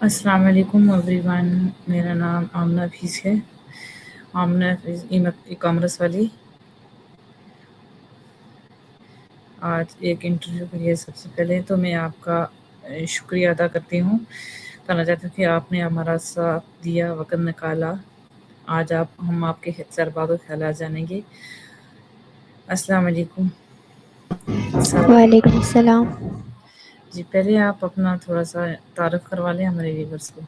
السلام علیکم every one. میرا نام آمنہ حفیظ ہے. آمنہ حفیظ ای کامرس والی. آج ایک انٹرویو کے لیے سب سے پہلے تو میں آپ کا شکریہ ادا کرتی ہوں. کہنا چاہتی ہوں کہ آپ نے ہمارا ساتھ دیا، وقت نکالا. آج ہم آپ کے تجربات و خیالات جانیں گے. السلام علیکم. وعلیکم السلام. جی پہلے آپ اپنا تھوڑا سا تعارف کروا لیں ہمارے ویورس کو.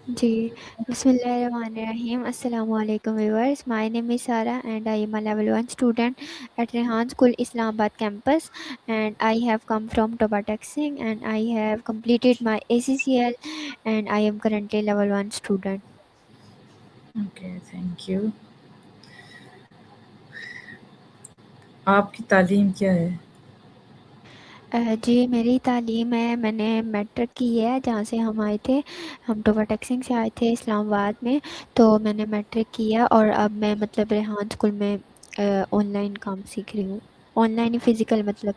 جی بسم اللہ الرحمن الرحیم. السلام علیکم viewers. My name is Sara and I am a level 1 student at Rehan School Islamabad campus, and I have come from Toba Texing, and I have completed my ACCL and I am currently level 1 student. Okay thank you. آپ کی تعلیم کیا ہے؟ جی میری تعلیم ہے، میں نے میٹرک کی ہے جہاں سے ہم آئے تھے. ہم ٹوبا ٹیکسنگ سے آئے تھے اسلام آباد میں، تو میں نے میٹرک کیا اور اب میں مطلب ریحان اسکول میں آن لائن کام سیکھ رہی ہوں. آن لائن ہی فزیکل مطلب.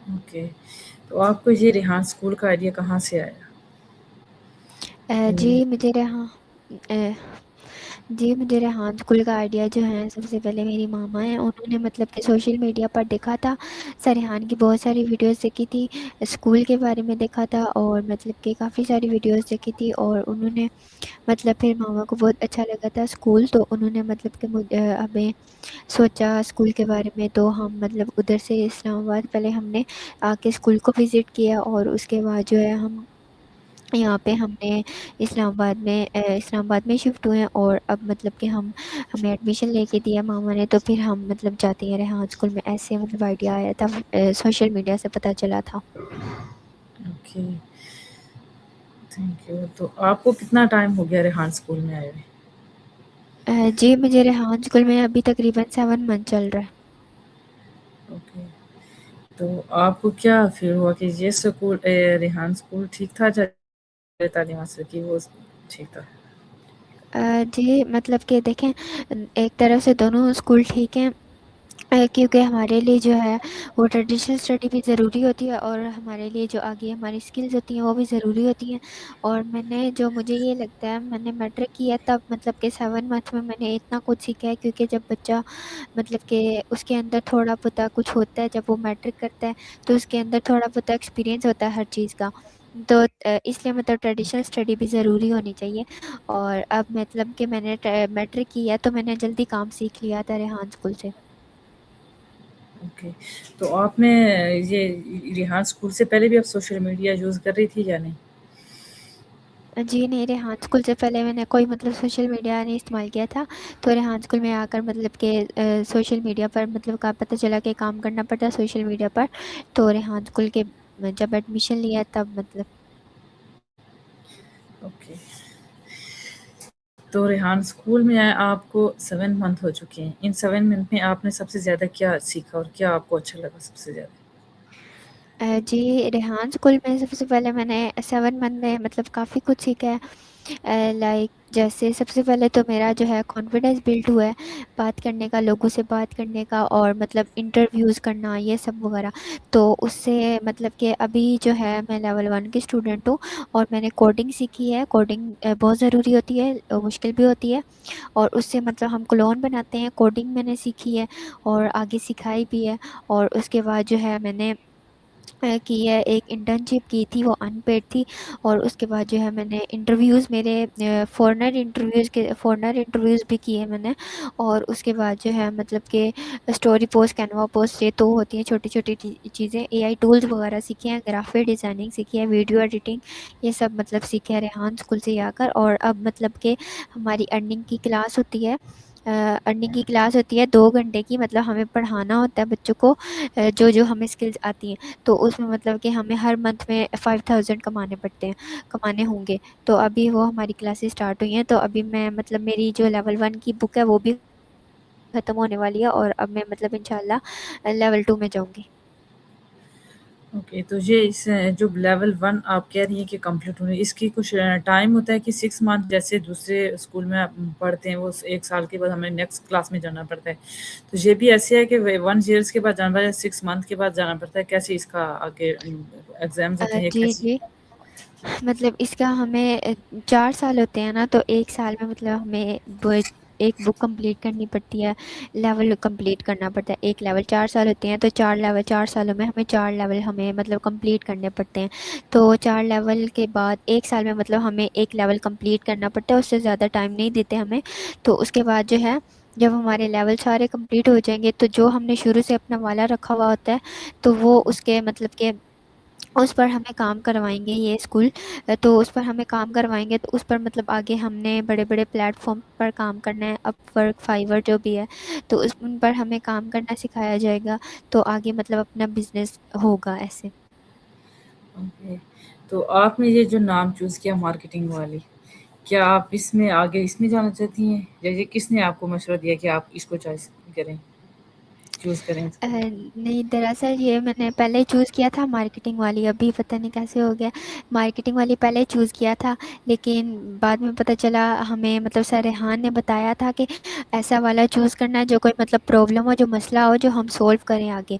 اوکے، تو آپ کو یہ ریحان اسکول کا آئیڈیا کہاں سے آیا؟ جی مجھے ریحان اسکول کا آئیڈیا جو ہے سب سے پہلے میری ماما ہیں، انہوں نے مطلب کہ سوشل میڈیا پر دیکھا تھا. ریحان کی بہت ساری ویڈیوز دیکھی تھی، اسکول کے بارے میں دیکھا تھا اور مطلب کہ کافی ساری ویڈیوز دیکھی تھی، اور انہوں نے مطلب پھر ماما کو بہت اچھا لگا تھا اسکول، تو انہوں نے مطلب کہ ہمیں سوچا اسکول کے بارے میں. تو ہم مطلب ادھر سے اسلام آباد پہلے ہم نے آ کے اسکول کو وزٹ کیا، اور اس کے بعد جو ہے ہم یہاں پہ ہم نے اسلام آباد میں شفٹ ہوئے، اور اب مطلب کہ ہمیں ایڈمیشن لے کے دیا ماما نے، تو پھر ہم مطلب جاتے ہیں ریحان اسکول میں. ایسے مطلب آئیڈیا آیا تھا، سوشل میڈیا سے پتہ چلا تھا. Okay thank you. تو آپ کو کتنا ٹائم ہو گیا ریحان اسکول میں آئے ہوئے؟ جی مجھے ریحان اسکول میں ابھی تقریباً 7 منتھ چل رہا ہے. اوکے، تو آپ کو کیا فیل ہوا کہ یہ اسکول ریحان اسکول ٹھیک تھا جب تعلیم حاصل کی وہ ٹھیک تھا؟ جی مطلب کہ دیکھیں، ایک طرف سے دونوں اسکول ٹھیک ہیں، کیونکہ ہمارے لیے جو ہے وہ ٹریڈیشنل اسٹڈی بھی ضروری ہوتی ہے، اور ہمارے لیے جو آگے ہماری اسکلز ہوتی ہیں وہ بھی ضروری ہوتی ہیں. اور مجھے یہ لگتا ہے میں نے میٹرک کیا تب مطلب کہ 7 منتھ میں نے اتنا کچھ سیکھا ہے، کیونکہ جب بچہ مطلب کہ اس کے اندر تھوڑا بہت کچھ ہوتا ہے، جب وہ میٹرک کرتا ہے تو اس کے اندر تھوڑا بہت ایکسپیرینس ہوتا ہے ہر چیز کا. تو اس لیے مطلب ٹریڈیشنل اسٹڈی بھی ضروری ہونی چاہیے. اور اب مطلب کہ میں نے میٹرک کیا تو میں نے جلدی کام سیکھ لیا تھا ریحان اسکول سے. اوکے، تو آپ نے یہ ریحان اسکول سے پہلے بھی آپ سوشل میڈیا یوز کر رہی تھی یا نہیں؟ جی نہیں، ریحان اسکول سے پہلے میں نے کوئی مطلب سوشل میڈیا نہیں استعمال کیا تھا. تو ریحان اسکول میں آ کر مطلب کہ سوشل میڈیا پر مطلب کا پتہ چلا کہ کام کرنا پڑتا ہے سوشل میڈیا پر. تو ریحان اسکول کے جب ایڈمیشن لیا تب مطلب. اوکے، تو ریحان اسکول میں آپ کو 7 منتھ ہو چکے ہیں. ان 7 منتھ میں آپ نے سب سے زیادہ کیا سیکھا اور کیا آپ کو اچھا لگا سب سے زیادہ؟ جی ریحان اسکول میں سب سے پہلے میں نے 7 منتھ میں مطلب کافی کچھ سیکھا ہے. لائک جیسے سب سے پہلے تو میرا جو ہے کانفیڈینس بلڈ ہوا ہے بات کرنے کا، لوگوں سے بات کرنے کا، اور مطلب انٹرویوز کرنا یہ سب وغیرہ. تو اس سے مطلب کہ ابھی جو ہے میں لیول 1 کی اسٹوڈنٹ ہوں، اور میں نے کوڈنگ سیکھی ہے. کوڈنگ بہت ضروری ہوتی ہے، مشکل بھی ہوتی ہے، اور اس سے مطلب ہم کلون بناتے ہیں. کوڈنگ میں نے سیکھی ہے اور آگے سکھائی بھی ہے. اور اس کے بعد جو ہے میں نے کی ہے ایک انٹرنشپ کی تھی، وہ ان پیڈ تھی. اور اس کے بعد جو ہے میں نے انٹرویوز میرے فورنر انٹرویوز بھی کیے میں نے. اور اس کے بعد جو ہے مطلب کہ اسٹوری پوسٹ، کینوا پوسٹ، یہ تو ہوتی ہیں چھوٹی چھوٹی چیزیں. اے آئی ٹولز وغیرہ سیکھے ہیں، گرافک ڈیزائننگ سیکھی ہے، ویڈیو ایڈیٹنگ، یہ سب مطلب سیکھے ہیں ریحان اسکول سے آ کر. اور اب مطلب کہ ہماری ارننگ کی کلاس ہوتی ہے، 2 گھنٹے کی. مطلب ہمیں پڑھانا ہوتا ہے بچوں کو جو ہمیں اسکلز آتی ہیں. تو اس میں مطلب کہ ہمیں ہر منتھ میں 5000 کمانے ہوں گے. تو ابھی وہ ہماری کلاسز اسٹارٹ ہوئی ہیں، تو ابھی میں مطلب میری جو لیول 1 کی بک ہے وہ بھی ختم ہونے والی ہے، اور اب میں مطلب انشاءاللہ لیول 2 میں جاؤں گی. اوکے، تو یہ اس جو لیول 1 آپ کہہ رہی ہیں کہ کمپلیٹ ہونے، اس کی کچھ ٹائم ہوتا ہے کہ 6 منتھ جیسے دوسرے اسکول میں پڑھتے ہیں وہ 1 سال کے بعد ہمیں نیکسٹ کلاس میں جانا پڑتا ہے، تو یہ بھی ایسے ہے کہ 1 ایئرس کے بعد جانا پڑتا ہے، 6 منتھ کے بعد جانا پڑتا ہے؟ کیسے اس کا آگے ایگزامز ہوتے ہیں جی کیسے؟ جی مطلب اس کا ہمیں 4 سال ہوتے ہیں نا، تو ایک سال میں مطلب ہمیں ایک بک کمپلیٹ کرنی پڑتی ہے، لیول کمپلیٹ کرنا پڑتا ہے. ایک لیول 4 سال ہوتے ہیں، تو 4 لیول 4 سالوں میں ہمیں 4 لیول ہمیں مطلب کمپلیٹ کرنے پڑتے ہیں. تو 4 لیول کے بعد ایک سال میں مطلب ہمیں ایک لیول کمپلیٹ کرنا پڑتا ہے، اس سے زیادہ ٹائم نہیں دیتے ہمیں. تو اس کے بعد جو ہے جب ہمارے لیول سارے کمپلیٹ ہو جائیں گے، تو جو ہم نے شروع سے اپنا والا رکھا ہوا ہوتا ہے، تو وہ اس کے مطلب کہ اس پر ہمیں کام کروائیں گے یہ اسکول. تو اس پر ہمیں کام کروائیں گے، تو اس پر مطلب آگے ہم نے بڑے بڑے پلیٹ فارم پر کام کرنا ہے، اپ ورک، فائیور جو بھی ہے، تو ان پر ہمیں کام کرنا سکھایا جائے گا. تو آگے مطلب اپنا بزنس ہوگا ایسے. اوکے، تو آپ نے یہ جو نام چوز کیا مارکیٹنگ والی، کیا آپ اس میں آگے اس میں جانا چاہتی ہیں، یا یہ کس نے آپ کو مشورہ دیا کہ آپ اس کو چوائس کریں، چوز کریں اس کو؟ نہیں، دراصل یہ میں نے پہلے چوز کیا تھا مارکیٹنگ والی، ابھی پتہ نہیں کیسے ہو گیا. مارکیٹنگ والی پہلے چوز کیا تھا، لیکن بعد میں پتہ چلا ہمیں مطلب سر ریحان نے بتایا تھا کہ ایسا والا چوز کرنا ہے جو کوئی مطلب پرابلم ہو، جو مسئلہ ہو، جو ہم سولو کریں آگے.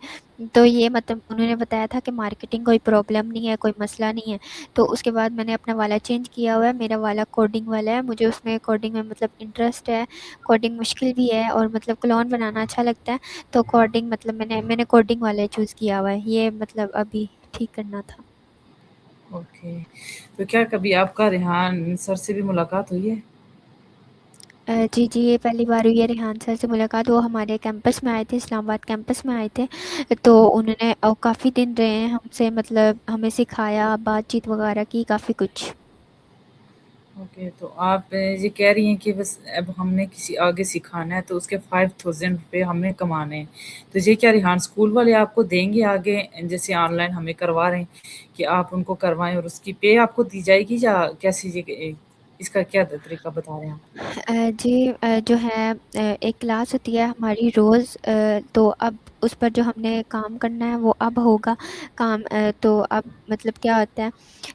تو یہ مطلب انہوں نے بتایا تھا کہ مارکیٹنگ کوئی پرابلم نہیں ہے، کوئی مسئلہ نہیں ہے. تو اس کے بعد میں نے اپنا والا چینج کیا ہوا ہے، میرا والا کوڈنگ والا ہے. مجھے اس میں کوڈنگ میں مطلب انٹرسٹ ہے، کوڈنگ مشکل بھی ہے، اور مطلب کلون بنانا اچھا لگتا ہے. تو کوڈنگ مطلب میں نے کوڈنگ والا چوز کیا ہوا ہے، یہ مطلب ابھی ٹھیک کرنا تھا. اوکے، تو کیا کبھی آپ کا ریحان سر سے بھی ملاقات ہوئی ہے؟ جی جی، یہ پہلی بار ہوئی ہے ریحان سر سے ملاقات. وہ ہمارے کیمپس میں آئے تھے، اسلام آباد کیمپس میں آئے تھے. تو انہوں نے کافی دن رہے ہیں ہم سے، مطلب ہمیں سکھایا، بات چیت وغیرہ کی، کافی کچھ. اوکے، تو آپ یہ کہہ رہی ہیں کہ بس اب ہم نے کسی آگے سکھانا ہے تو اس کے 5000 روپے ہم نے کمانے ہیں، تو یہ کیا ریحان اسکول والے آپ کو دیں گے آگے، جیسے آن لائن ہمیں کروا رہے ہیں کہ آپ ان کو کروائیں اور اس کی پے آپ کو دی جائے گی، یا کیسی یہ اس کا کیا طریقہ بتا رہے ہیں آپ؟ جی، جو ہے ایک کلاس ہوتی ہے ہماری روز، تو اب اس پر جو ہم نے کام کرنا ہے وہ اب ہوگا کام. تو اب مطلب کیا ہوتا ہے،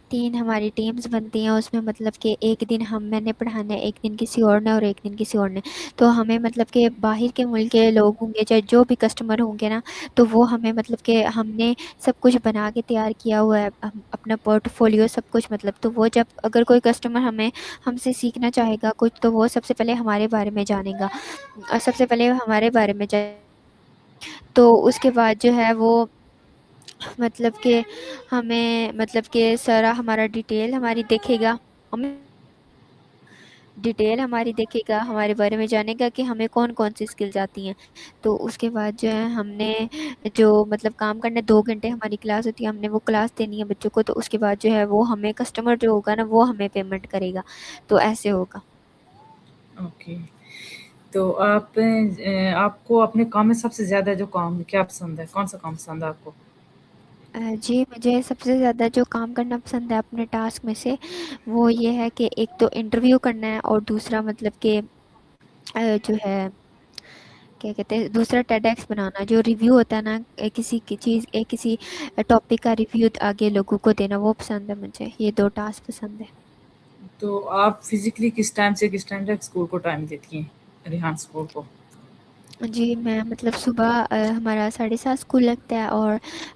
3 ہماری ٹیمز بنتی ہیں اس میں، مطلب کہ ایک دن میں نے پڑھانا ہے، ایک دن کسی اور نے، اور ایک دن کسی اور نے. تو ہمیں مطلب کہ باہر کے ملک کے لوگ ہوں گے، چاہے جو بھی کسٹمر ہوں گے نا، تو وہ ہمیں مطلب کہ ہم نے سب کچھ بنا کے تیار کیا ہوا ہے، اپنا پورٹ فولیو سب کچھ مطلب. تو وہ جب اگر کوئی کسٹمر ہم سے سیکھنا چاہے گا کچھ، تو وہ سب سے پہلے ہمارے بارے میں جانے گا، اور سب سے پہلے ہمارے بارے میں تو اس کے بعد جو ہے وہ مطلب کہ ہمیں مطلب کہ سارا ہمارا ڈیٹیل ہماری دیکھے گا، ہماری دیکھے گا، ہمارے بارے میں جانے گا کہ ہمیں کون کون سی اسکلز آتی ہیں. تو اس کے بعد جو ہے ہم نے جو مطلب کام کرنے 2 گھنٹے ہماری کلاس ہوتی ہے، ہم نے وہ کلاس دینی ہے بچوں کو. تو اس کے بعد جو ہے وہ ہمیں کسٹمر جو ہوگا نا، وہ ہمیں پیمنٹ کرے گا. تو ایسے ہوگا. اوکے، تو آپ کو اپنے کام میں سب سے زیادہ جو کام کیا پسند ہے، کون سا کام پسند ہے آپ کو؟ جی، مجھے سب سے زیادہ جو کام کرنا پسند ہے اپنے ٹاسک میں سے، وہ یہ ہے کہ ایک تو انٹرویو کرنا ہے، اور دوسرا مطلب کہ جو ہے کیا کہتے ہیں، دوسرا ٹیڈیکس بنانا، جو ریویو ہوتا ہے نا کسی کی چیز، کسی ٹاپک کا ریویو آگے لوگوں کو دینا، وہ پسند ہے مجھے. یہ 2 ٹاسک پسند ہے. تو آپ فزیکلی کس ٹائم سے کس ٹائم تک اسکول کو ٹائم دیتی ہیں، ریحان اسکول کو؟ جی، میں مطلب صبح ہمارا 7:30 اسکول لگتا ہے، اور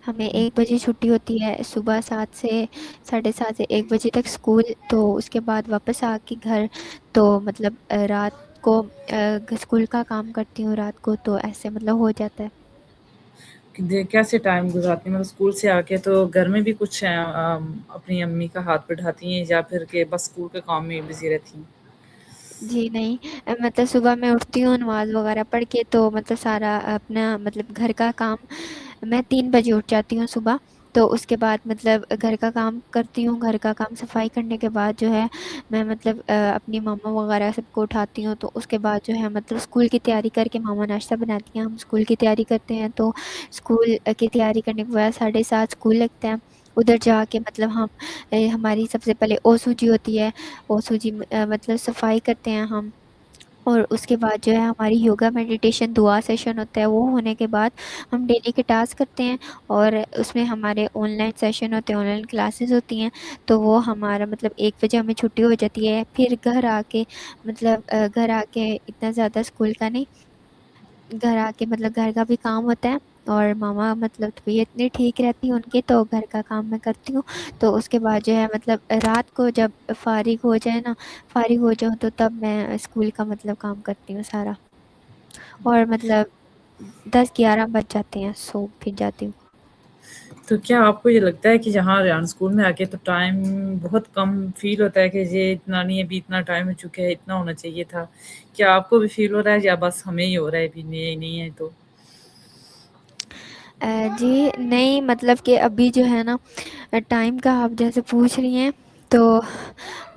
ہمیں 1 بجے چھٹی ہوتی ہے. صبح 7 سے 7:30 سے 1 بجے تک اسکول. تو اس کے بعد واپس آ کے گھر، تو مطلب رات کو اسکول کا کام کرتی ہوں رات کو. تو ایسے مطلب ہو جاتا ہے. کیسے ٹائم گزارتی ہیں، مطلب اسکول سے آ کے تو گھر میں بھی کچھ اپنی امی کا ہاتھ بٹھاتی ہیں، یا پھر کہ بس اسکول کے کام میں بزی رہتی ہیں؟ جی نہیں، مطلب صبح میں اٹھتی ہوں نماز وغیرہ پڑھ کے، تو مطلب سارا اپنا مطلب گھر کا کام، میں 3 بجے اٹھ جاتی ہوں صبح. تو اس کے بعد مطلب گھر کا کام کرتی ہوں. گھر کا کام صفائی کرنے کے بعد جو ہے میں مطلب اپنی ماما وغیرہ سب کو اٹھاتی ہوں. تو اس کے بعد جو ہے مطلب اسکول کی تیاری کر کے، ماما ناشتہ بناتی ہیں، ہم اسکول کی تیاری کرتے ہیں. تو اسکول کی تیاری کرنے کے بعد 7:30 اسکول لگتا ہے. ادھر جا کے مطلب ہماری سب سے پہلے اوسو جی ہوتی ہے، اوسو جی مطلب صفائی کرتے ہیں ہم. اور اس کے بعد جو ہے ہماری یوگا میڈیٹیشن دعا سیشن ہوتا ہے. وہ ہونے کے بعد ہم ڈیلی کے ٹاسک کرتے ہیں، اور اس میں ہمارے آن لائن سیشن ہوتے ہیں، آن لائن کلاسز ہوتی ہیں. تو وہ ہمارا مطلب 1 بجے ہمیں چھٹی ہو جاتی ہے. پھر گھر آ کے مطلب گھر آ کے اتنا زیادہ اسکول کا نہیں، گھر آ کے مطلب گھر کا بھی کام ہوتا ہے. اور ماما مطلب طبیعت نہیں ٹھیک رہتی ان کی، تو گھر کا کام میں کرتی ہوں. تو اس کے بعد جو ہے مطلب رات کو جب فارغ ہو جائے نا، فارغ ہو جاؤں، تو تب میں اسکول کا مطلب کام کرتی ہوں سارا. اور مطلب 10-11 بج جاتے ہیں، سو پھر جاتی ہوں. تو کیا آپ کو یہ لگتا ہے کہ جہاں ریان اسکول میں آ کے تو ٹائم بہت کم فیل ہوتا ہے کہ یہ اتنا نہیں، ابھی اتنا ٹائم ہو چکا ہے، اتنا ہونا چاہیے تھا؟ کیا آپ کو بھی فیل ہو رہا ہے یا بس ہمیں ہی ہو رہا ہے ابھی نہیں ہے تو؟ جی نہیں، مطلب کہ ابھی جو ہے نا ٹائم کا آپ جیسے پوچھ رہی ہیں، تو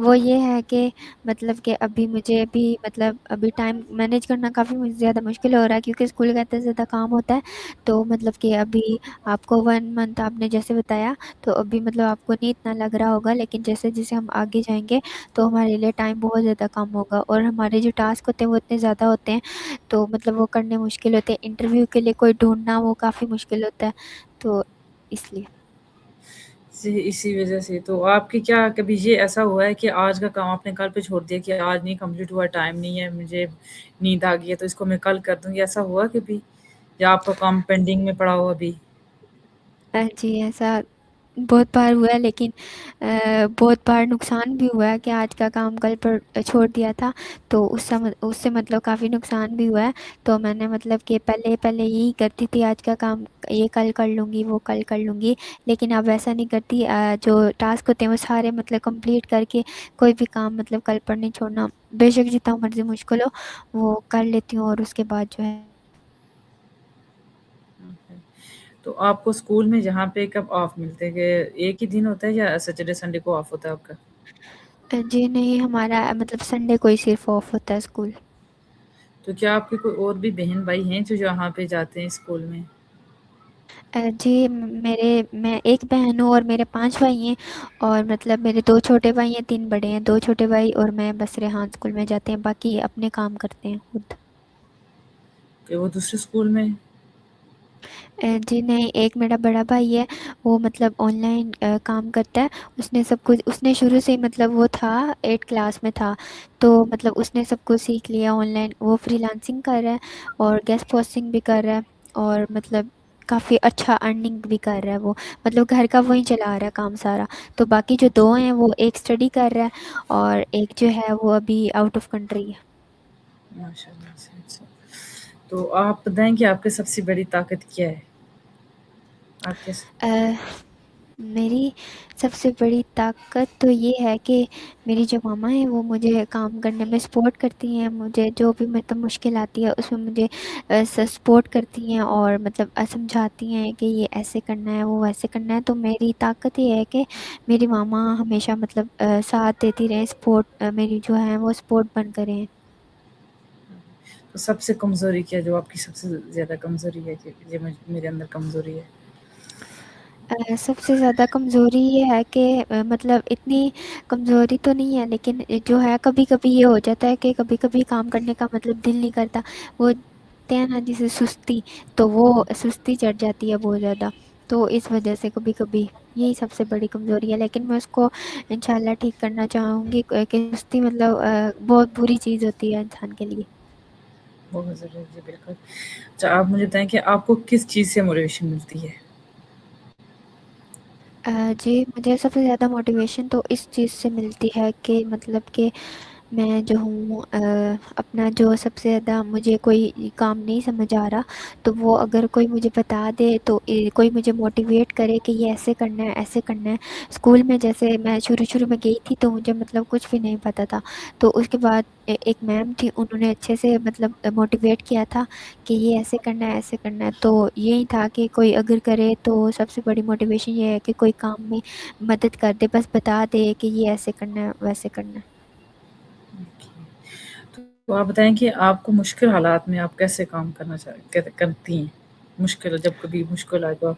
وہ یہ ہے کہ مطلب کہ ابھی مجھے بھی مطلب ابھی ٹائم مینیج کرنا کافی زیادہ مشکل ہو رہا ہے، کیونکہ اسکول کا اتنا زیادہ کام ہوتا ہے. تو مطلب کہ ابھی آپ کو 1 منتھ آپ نے جیسے بتایا، تو ابھی مطلب آپ کو نہیں اتنا لگ رہا ہوگا، لیکن جیسے جیسے ہم آگے جائیں گے تو ہمارے لیے ٹائم بہت زیادہ کم ہوگا، اور ہمارے جو ٹاسک ہوتے ہیں وہ اتنے زیادہ ہوتے ہیں، تو مطلب وہ کرنے مشکل ہوتے ہیں. انٹرویو کے لیے کوئی ڈھونڈنا وہ کافی مشکل ہوتا ہے، تو اس لیے. اسی وجہ سے تو آپ کی کیا کبھی یہ ایسا ہوا ہے کہ آج کا کام آپ نے کل پہ چھوڑ دیا کہ آج نہیں کمپلیٹ ہوا، ٹائم نہیں ہے، مجھے نیند آ گئی ہے تو اس کو میں کل کر دوں گی، ایسا ہوا کبھی؟ یا آپ کا کام پینڈنگ میں پڑا ہو ابھی؟ جی ایسا بہت بار ہوا ہے، لیکن بہت بار نقصان بھی ہوا ہے کہ آج کا کام کل پر چھوڑ دیا تھا، تو اس سے مطلب کافی نقصان بھی ہوا ہے. تو میں نے مطلب کہ پہلے یہی کرتی تھی، آج کا کام یہ کل کر لوں گی، وہ کل کر لوں گی، لیکن اب ایسا نہیں کرتی. جو ٹاسک ہوتے ہیں وہ سارے مطلب کمپلیٹ کر کے کوئی بھی کام مطلب کل پر نہیں چھوڑنا، بے شک جتنا مرضی مشکل ہو وہ کر لیتی ہوں. اور اس کے بعد جو ہے تو آپ کو اسکول میں جہاں پہ کب آف ملتے ہیں، کہ ایک ہی دن ہوتا ہے یا سیٹرڈے سنڈے کو آف ہوتا ہے آپ کا؟ جی نہیں، ہمارا مطلب سنڈے کو ہی صرف آف ہوتا ہے اسکول. تو کیا آپ کے کوئی اور بھی بہن بھائی ہیں جو یہاں پہ جاتے ہیں اسکول میں؟ جی میں ایک بہن ہوں اور میرے 5 بھائی ہیں، اور مطلب میرے 2 چھوٹے بھائی ہیں، 3 بڑے ہیں. 2 چھوٹے بھائی اور میں بس ریحان اسکول میں جاتے ہیں، باقی اپنے کام کرتے ہیں خود. کہ وہ دوسرے اسکول میں؟ جی نہیں، ایک میرا بڑا بھائی ہے، وہ مطلب آن لائن کام کرتا ہے. اس نے شروع سے مطلب وہ تھا 8 کلاس میں تھا، تو مطلب اس نے سب کچھ سیکھ لیا آن لائن. وہ فری لانسنگ کر رہا ہے اور گیسٹ پوسٹنگ بھی کر رہا ہے، اور مطلب کافی اچھا ارننگ بھی کر رہا ہے. وہ مطلب گھر کا وہی چلا رہا ہے کام سارا. تو باقی جو 2 ہیں، وہ ایک اسٹڈی کر رہا ہے اور ایک جو ہے وہ ابھی آؤٹ آف کنٹری ہے. ماشاء اللہ سے. اچھا، تو آپ بتائیں کہ آپ کی سب سے بڑی طاقت کیا ہے؟ آپ کیسے؟ میری سب سے بڑی طاقت تو یہ ہے کہ میری جو ماما ہیں وہ مجھے کام کرنے میں سپورٹ کرتی ہیں. مجھے جو بھی مطلب مشکل آتی ہے اس میں مجھے سپورٹ کرتی ہیں، اور مطلب سمجھاتی ہیں کہ یہ ایسے کرنا ہے، وہ ویسے کرنا ہے. تو میری طاقت یہ ہے کہ میری ماما ہمیشہ مطلب ساتھ دیتی رہیں، سپورٹ میری جو ہے وہ سپورٹ بن کریں. تو سب سے کمزوری کیا، جو آپ کی سب سے زیادہ کمزوری ہے کہ یہ میرے اندر کمزوری ہے؟ سب سے زیادہ کمزوری یہ ہے کہ مطلب اتنی کمزوری تو نہیں ہے، لیکن جو ہے کبھی کبھی یہ ہو جاتا ہے کہ کبھی کبھی کام کرنے کا مطلب دل نہیں کرتا. وہ کہتے ہیں نا جسے سستی، تو وہ سستی چڑھ جاتی ہے بہت زیادہ. تو اس وجہ سے کبھی کبھی یہی سب سے بڑی کمزوری ہے، لیکن میں اس کو انشاءاللہ ٹھیک کرنا چاہوں گی، کہ سستی مطلب بہت بری چیز ہوتی ہے انسان کے لیے. بہت ضروری ہے، بالکل. اچھا، آپ مجھے بتائیں کہ آپ کو کس چیز سے موٹیویشن ملتی ہے؟ جی مجھے سب سے زیادہ موٹیویشن تو اس چیز سے ملتی ہے کہ مطلب کہ میں جو ہوں اپنا جو سب سے زیادہ مجھے کوئی کام نہیں سمجھ آ رہا، تو وہ اگر کوئی مجھے بتا دے، تو کوئی مجھے موٹیویٹ کرے کہ یہ ایسے کرنا ہے، ایسے کرنا ہے. اسکول میں جیسے میں شروع میں گئی تھی تو مجھے مطلب کچھ بھی نہیں پتا تھا، تو اس کے بعد ایک میم تھی، انہوں نے اچھے سے مطلب موٹیویٹ کیا تھا کہ یہ ایسے کرنا ہے، ایسے کرنا ہے. تو یہی تھا کہ کوئی اگر کرے تو سب سے بڑی موٹیویشن یہ ہے کہ کوئی کام میں مدد کر دے، بس بتا دے کہ یہ ایسے کرنا ہے، ویسے کرنا ہے. تو آپ بتائیں کہ آپ کو مشکل حالات میں آپ کیسے کام کرتی ہیں؟ مشکل جب کبھی مشکل آئے تو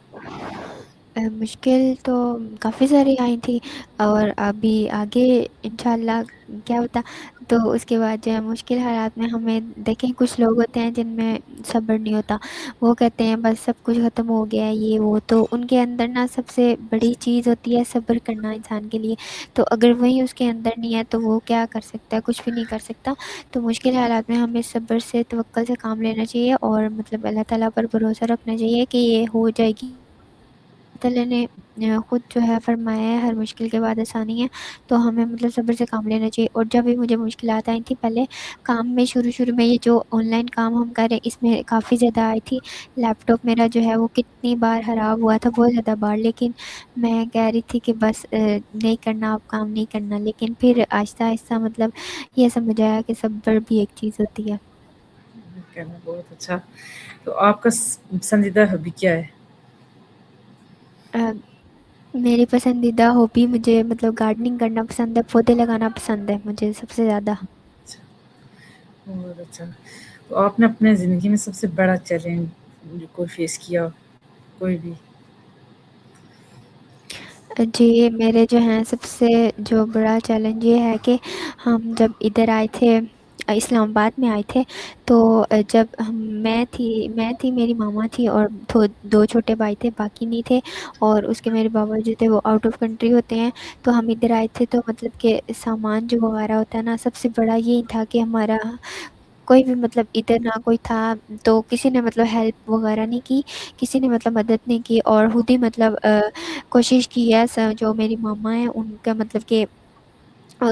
مشکل تو کافی ساری آئی تھی، اور ابھی آگے انشاءاللہ کیا ہوتا. تو اس کے بعد جو ہے مشکل حالات میں ہمیں دیکھیں، کچھ لوگ ہوتے ہیں جن میں صبر نہیں ہوتا. وہ کہتے ہیں بس سب کچھ ختم ہو گیا ہے یہ وہ، تو ان کے اندر نا سب سے بڑی چیز ہوتی ہے صبر کرنا انسان کے لیے. تو اگر وہی اس کے اندر نہیں ہے تو وہ کیا کر سکتا ہے؟ کچھ بھی نہیں کر سکتا. تو مشکل حالات میں ہمیں صبر سے، توکل سے کام لینا چاہیے، اور مطلب اللہ تعالیٰ پر بھروسہ رکھنا چاہیے کہ یہ ہو جائے گی. تعالیٰ نے خود جو ہے فرمایا ہے ہر مشکل کے بعد آسانی ہے. تو ہمیں مطلب صبر سے کام لینا چاہیے. اور جب بھی مجھے مشکلات آئی تھیں پہلے کام میں، شروع میں یہ جو آن لائن کام ہم کر رہے ہیں اس میں کافی زیادہ آئی تھی. لیپ ٹاپ میرا جو ہے وہ کتنی بار خراب ہوا تھا، بہت زیادہ بار. لیکن میں کہہ رہی تھی کہ بس نہیں کرنا، اب کام نہیں کرنا. لیکن پھر آہستہ آہستہ مطلب یہ سمجھ آیا کہ صبر بھی ایک چیز ہوتی ہے. کہنا بہت اچھا. تو آپ کا پسندیدہ ہابی کیا ہے؟ میری پسندیدہ ہابی، مجھے مطلب گارڈننگ کرنا پسند ہے، پودے لگانا پسند ہے مجھے سب سے زیادہ. اچھا، بہت اچھا. تو آپ نے اپنے زندگی میں سب سے بڑا چیلنج جو کوئی فیس کیا، کوئی بھی؟ جی، میرے جو ہیں سب سے جو بڑا چیلنج یہ ہے کہ ہم جب ادھر آئے تھے، اسلام آباد میں آئے تھے، تو جب میں تھی میری ماما تھی اور دو چھوٹے بھائی تھے، باقی نہیں تھے. اور اس کے میرے بابا جو تھے وہ آؤٹ آف کنٹری ہوتے ہیں. تو ہم ادھر آئے تھے، تو مطلب کہ سامان جو وغیرہ ہوتا ہے نا، سب سے بڑا یہی تھا کہ ہمارا کوئی بھی مطلب ادھر نہ کوئی تھا. تو کسی نے مطلب ہیلپ وغیرہ نہیں کی، کسی نے مطلب مدد نہیں کی. اور خود ہی مطلب کوشش کی ہے. جو میری ماما ہیں ان کا مطلب کہ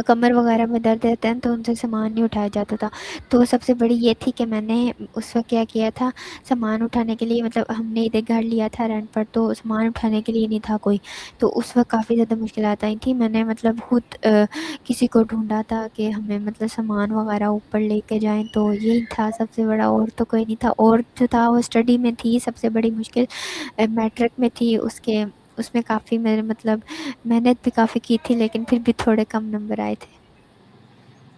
کمر وغیرہ میں درد رہتا ہے تو ان سے سامان نہیں اٹھایا جاتا تھا. تو سب سے بڑی یہ تھی کہ میں نے اس وقت کیا کیا تھا، سامان اٹھانے کے لیے، مطلب ہم نے ادھر گھر لیا تھا رینٹ پر، تو سامان اٹھانے کے لیے نہیں تھا کوئی. تو اس وقت کافی زیادہ مشکلات آئی تھیں. میں نے مطلب خود کسی کو ڈھونڈا تھا کہ ہمیں مطلب سامان وغیرہ اوپر لے کے جائیں. تو یہی تھا سب سے بڑا، اور تو کوئی نہیں تھا. اور جو تھا وہ اسٹڈی میں تھی سب سے بڑی مشکل، میٹرک میں تھی. اس میں کافی میرے مطلب محنت بھی کافی کی تھی، لیکن پھر بھی تھوڑے کم نمبر آئے تھے.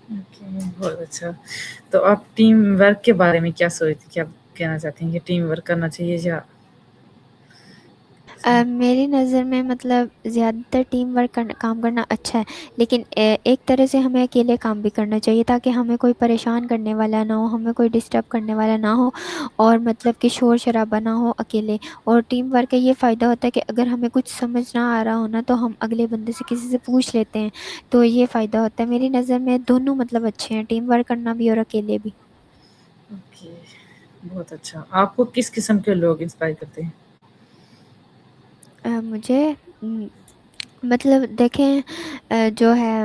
اوکے، بہت اچھا. تو آپ ٹیم ورک کے بارے میں کیا سوچتے، کیا کہنا چاہتے ہیں کہ ٹیم ورک کرنا چاہیے یا؟ میری نظر میں مطلب زیادہ تر ٹیم ورک کام کرنا اچھا ہے، لیکن ایک طرح سے ہمیں اکیلے کام بھی کرنا چاہیے تاکہ ہمیں کوئی پریشان کرنے والا نہ ہو، ہمیں کوئی ڈسٹرب کرنے والا نہ ہو، اور مطلب کہ شور شرابہ نہ ہو اکیلے. اور ٹیم ورک کا یہ فائدہ ہوتا ہے کہ اگر ہمیں کچھ سمجھ نہ آ رہا ہو نا تو ہم اگلے بندے سے کسی سے پوچھ لیتے ہیں. تو یہ فائدہ ہوتا ہے. میری نظر میں دونوں مطلب اچھے ہیں، ٹیم ورک کرنا بھی اور اکیلے بھی. اوکے، بہت اچھا. آپ کو کس قسم کے لوگ انسپائر کرتے ہیں؟ مجھے مطلب دیکھیں، جو ہے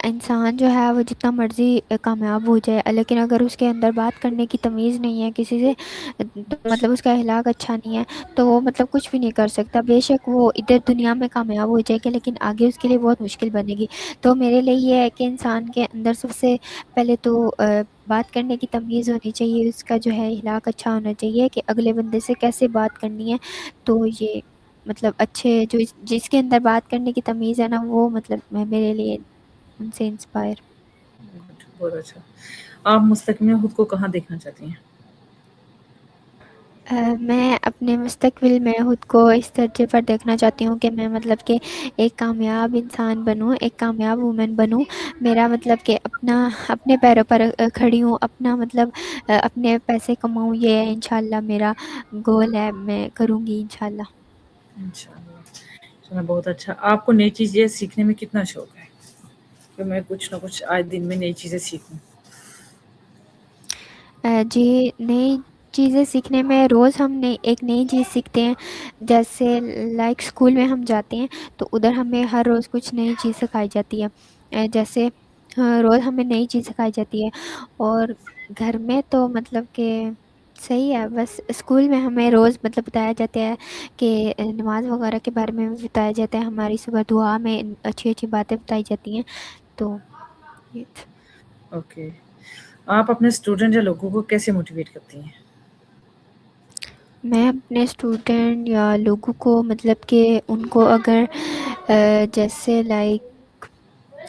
انسان جو ہے وہ جتنا مرضی کامیاب ہو جائے، لیکن اگر اس کے اندر بات کرنے کی تمیز نہیں ہے کسی سے، تو مطلب اس کا اخلاق اچھا نہیں ہے، تو وہ مطلب کچھ بھی نہیں کر سکتا. بے شک وہ ادھر دنیا میں کامیاب ہو جائے گا، لیکن آگے اس کے لیے بہت مشکل بنے گی. تو میرے لیے یہ ہے کہ انسان کے اندر سب سے پہلے تو بات کرنے کی تمیز ہونی چاہیے، اس کا جو ہے اخلاق اچھا ہونا چاہیے کہ اگلے بندے سے کیسے بات کرنی ہے. تو یہ مطلب اچھے جو جس کے اندر بات کرنے کی تمیز ہے نا، وہ مطلب میرے لیے ان سے انسپائر. بہت اچھا. آپ مستقبل میں خود کو کہاں دیکھنا چاہتی ہیں؟ میں اپنے مستقبل میں خود کو اس درجے پر دیکھنا چاہتی ہوں کہ میں مطلب کہ ایک کامیاب انسان بنوں، ایک کامیاب وومن بنوں. میرا مطلب کہ اپنے پیروں پر کھڑی ہوں، اپنا مطلب اپنے پیسے کماؤں. یہ ہے انشاءاللہ میرا گول ہے، میں کروں گی انشاءاللہ. انشاءاللہ. چلو بہت اچھا. آپ کو نئی چیزیں سیکھنے میں کتنا شوق ہے کہ میں کچھ نہ کچھ آج دن میں نئی چیزیں سیکھوں؟ جی، نئی چیزیں سیکھنے میں روز ہم ایک نئی چیز سیکھتے ہیں. جیسے لائک اسکول میں ہم جاتے ہیں تو ادھر ہمیں ہر روز کچھ نئی چیز سکھائی جاتی ہے. جیسے روز ہمیں نئی چیز سکھائی جاتی ہے. اور گھر میں تو مطلب کہ صحیح ہے، بس اسکول میں ہمیں روز مطلب بتایا جاتا ہے کہ نماز وغیرہ کے بارے میں بھی بتایا جاتا ہے. ہماری صبح دعا میں اچھی اچھی باتیں بتائی جاتی ہیں. تو یہ اوکے. آپ اپنے اسٹوڈنٹ یا لوگوں کو کیسے موٹیویٹ کرتی ہیں؟ میں اپنے اسٹوڈنٹ یا لوگوں کو مطلب کہ ان کو اگر جیسے لائک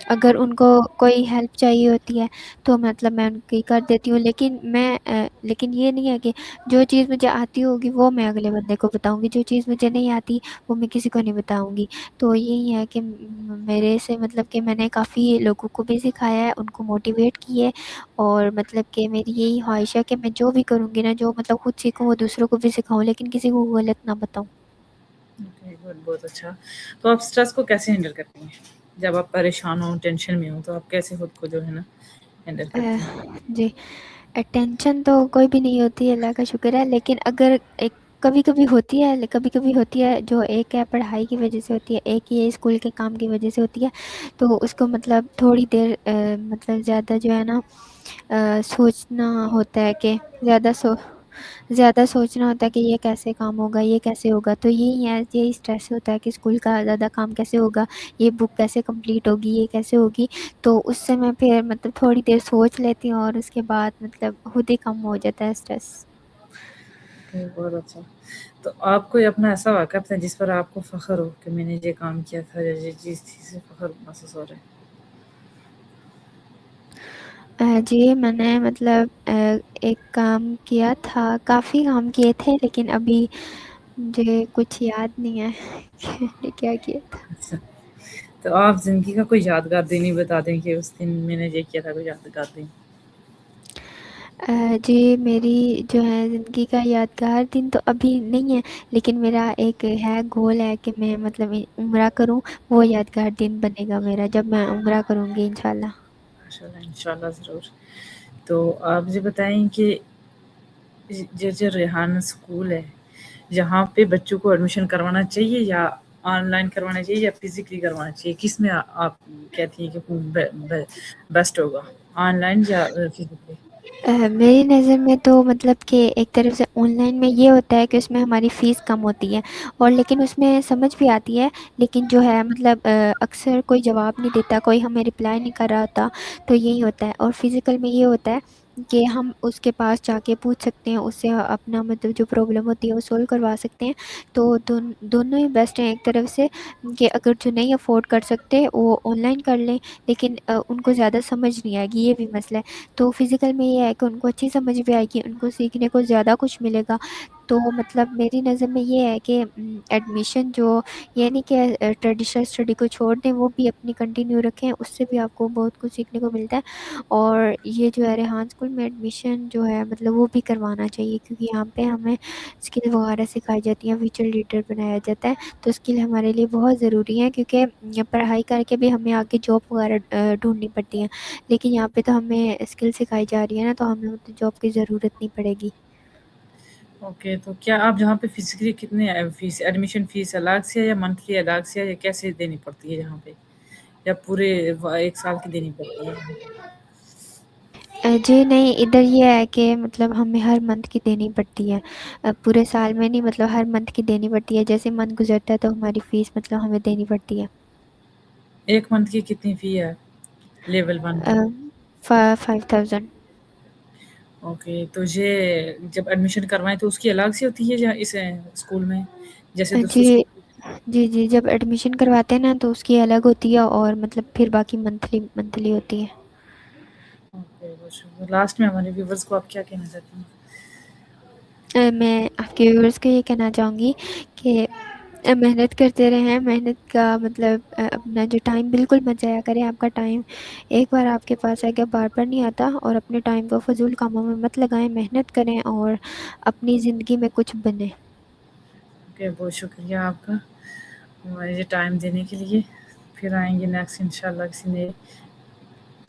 اگر ان کو کوئی ہیلپ چاہیے ہوتی ہے تو مطلب میں ان کی کر دیتی ہوں، لیکن یہ نہیں ہے کہ جو چیز مجھے آتی ہوگی وہ میں اگلے بندے کو بتاؤں گی، جو چیز مجھے نہیں آتی وہ میں کسی کو نہیں بتاؤں گی۔ تو یہی ہے کہ میرے سے مطلب کہ میں نے کافی لوگوں کو بھی سکھایا ہے، ان کو موٹیویٹ کیے، اور مطلب کہ میری یہی خواہش ہے کہ میں جو بھی کروں گی نا، جو مطلب خود سیکھوں وہ دوسروں کو بھی سکھاؤں، لیکن کسی کو غلط نہ بتاؤں۔ بہت اچھا۔ تو آپ اسٹریس کو کیسے ہینڈل کرتی ہیں؟ جب آپ پریشان ہوں، ٹینشن میں ہوں، تو آپ کیسے خود کو جو ہے نا ہینڈل کرتی ہیں؟ جی، ٹینشن تو کوئی بھی نہیں ہوتی، اللہ کا شکر ہے، لیکن اگر کبھی کبھی ہوتی ہے جو ایک ہے پڑھائی کی وجہ سے ہوتی ہے، ایک یہ اسکول کے کام کی وجہ سے ہوتی ہے، تو اس کو مطلب تھوڑی دیر مطلب زیادہ جو ہے نا سوچنا ہوتا ہے کہ زیادہ سوچنا ہوتا ہے کہ یہ کیسے کام ہوگا، یہ کیسے ہوگا، تو یہی اسٹریس ہوتا ہے کہ اسکول کا زیادہ کام کیسے ہوگا، یہ بک کیسے کمپلیٹ ہوگی، یہ کیسے ہوگی، تو اس سے میں پھر مطلب تھوڑی دیر سوچ لیتی ہوں، اور اس کے بعد مطلب خود ہی کم ہو جاتا ہے اسٹریس۔ بہت اچھا۔ تو آپ کوئی اپنا ایسا واقعہ تھا جس پر آپ کو فخر ہو کہ میں نے یہ کام کیا تھا، یا یہ چیز تھی سے فخر محسوس ہو رہا ہے؟ جی، میں نے مطلب ایک کام کیا تھا، کافی کام کیے تھے، لیکن ابھی مجھے کچھ یاد نہیں ہے کہ میں نے کیا کیا تھا۔ اچھا، تو آپ زندگی کا کوئی یادگار دن ہی بتا دیں کہ اس دن میں نے یہ کیا تھا، کوئی یادگار دن۔ جی، میری جو ہے زندگی کا یادگار دن تو ابھی نہیں ہے، لیکن میرا ایک ہے گول ہے کہ میں مطلب عمرہ کروں، وہ یادگار دن بنے گا میرا جب میں عمرہ کروں گی انشاءاللہ۔ انشاءاللہ ضرور۔ تو آپ مجھے بتائیں کہ جو ریحانہ اسکول ہے، جہاں پہ بچوں کو ایڈمیشن کروانا چاہیے، یا آن لائن کروانا چاہیے، یا فزیکلی کروانا چاہیے، کس میں آپ کہتی ہیں کہ بیسٹ ہوگا، آن لائن یا فزیکلی؟ میری نظر میں تو مطلب کہ ایک طرف سے آن لائن میں یہ ہوتا ہے کہ اس میں ہماری فیس کم ہوتی ہے، اور لیکن اس میں سمجھ بھی آتی ہے، لیکن جو ہے مطلب اکثر کوئی جواب نہیں دیتا، کوئی ہمیں رپلائی نہیں کر رہا ہوتا، تو یہی ہوتا ہے۔ اور فزیکل میں یہ ہوتا ہے کہ ہم اس کے پاس جا کے پوچھ سکتے ہیں، اس سے اپنا مطلب جو پرابلم ہوتی ہے وہ سولو کروا سکتے ہیں، تو دونوں ہی بیسٹ ہیں ایک طرف سے، کہ اگر جو نہیں افورڈ کر سکتے وہ آن لائن کر لیں، لیکن ان کو زیادہ سمجھ نہیں آئے گی، یہ بھی مسئلہ ہے۔ تو فزیکل میں یہ ہے کہ ان کو اچھی سمجھ بھی آئے گی، ان کو سیکھنے کو زیادہ کچھ ملے گا۔ تو مطلب میری نظر میں یہ ہے کہ ایڈمیشن جو یہ نہیں کہ ٹریڈیشنل اسٹڈی کو چھوڑ دیں، وہ بھی اپنی کنٹینیو رکھیں، اس سے بھی آپ کو بہت کچھ سیکھنے کو ملتا ہے۔ اور یہ جو ہے ریحان اسکول میں ایڈمیشن جو ہے مطلب وہ بھی کروانا چاہیے، کیونکہ یہاں پہ ہمیں اسکل وغیرہ سکھائی جاتی ہیں، فیوچر لیڈر بنایا جاتا ہے، تو اسکل ہمارے لیے بہت ضروری ہے، کیونکہ پڑھائی کر کے بھی ہمیں آگے جاب وغیرہ ڈھونڈنی پڑتی ہے، لیکن یہاں پہ تو ہمیں اسکل سکھائی جا رہی ہے نا، تو ہمیں جاب کی ضرورت نہیں پڑے گی۔ اوکے، تو کیا آپ جہاں پہ فزیکلی کتنے فیس، ایڈمیشن فیس الگ سے ہے یا منتھلی الگ سے ہے، یا کیسے دینی پڑتی ہے جہاں پہ، یا پورے 1 سال کی دینی پڑتی ہے یہاں پہ؟ جی نہیں، ادھر یہ ہے کہ مطلب ہمیں ہر منتھ کی دینی پڑتی ہے، پورے سال میں نہیں، مطلب ہر منتھ کی دینی پڑتی ہے، جیسے منتھ گزرتا ہے تو ہماری فیس مطلب ہمیں دینی پڑتی ہے۔ 1 منتھ کی کتنی فی ہے لیول 1 کی؟ 5000۔ اوکے، تو یہ جب ایڈمیشن کروائیں تو اس کی الگ سے ہوتی ہے یا اس اسکول میں جیسے دوسرے جی اسکول؟ جی جی، جب ایڈمیشن کرواتے ہیں نا تو اس کی الگ ہوتی ہے، اور مطلب پھر باقی منتھلی ہوتی ہے۔ اوکے، بہت شکریہ۔ لاسٹ میں ہمارے ویورز کو آپ کیا کہنا چاہتی ہیں؟ میں آپ کے ویورز کو یہ کہنا چاہوں گی کہ محنت کرتے رہیں، محنت کا مطلب اپنا جو ٹائم بالکل مت ضائع کریں، آپ کا ٹائم ایک بار آپ کے پاس آ گیا بار بار نہیں آتا، اور اپنے ٹائم کو فضول کاموں میں مت لگائیں، محنت کریں اور اپنی زندگی میں کچھ بنیں۔ اوکے، بہت شکریہ آپ کا ہمارے یہ ٹائم دینے کے لیے۔ پھر آئیں گے نیکسٹ انشاءاللہ کسی نئے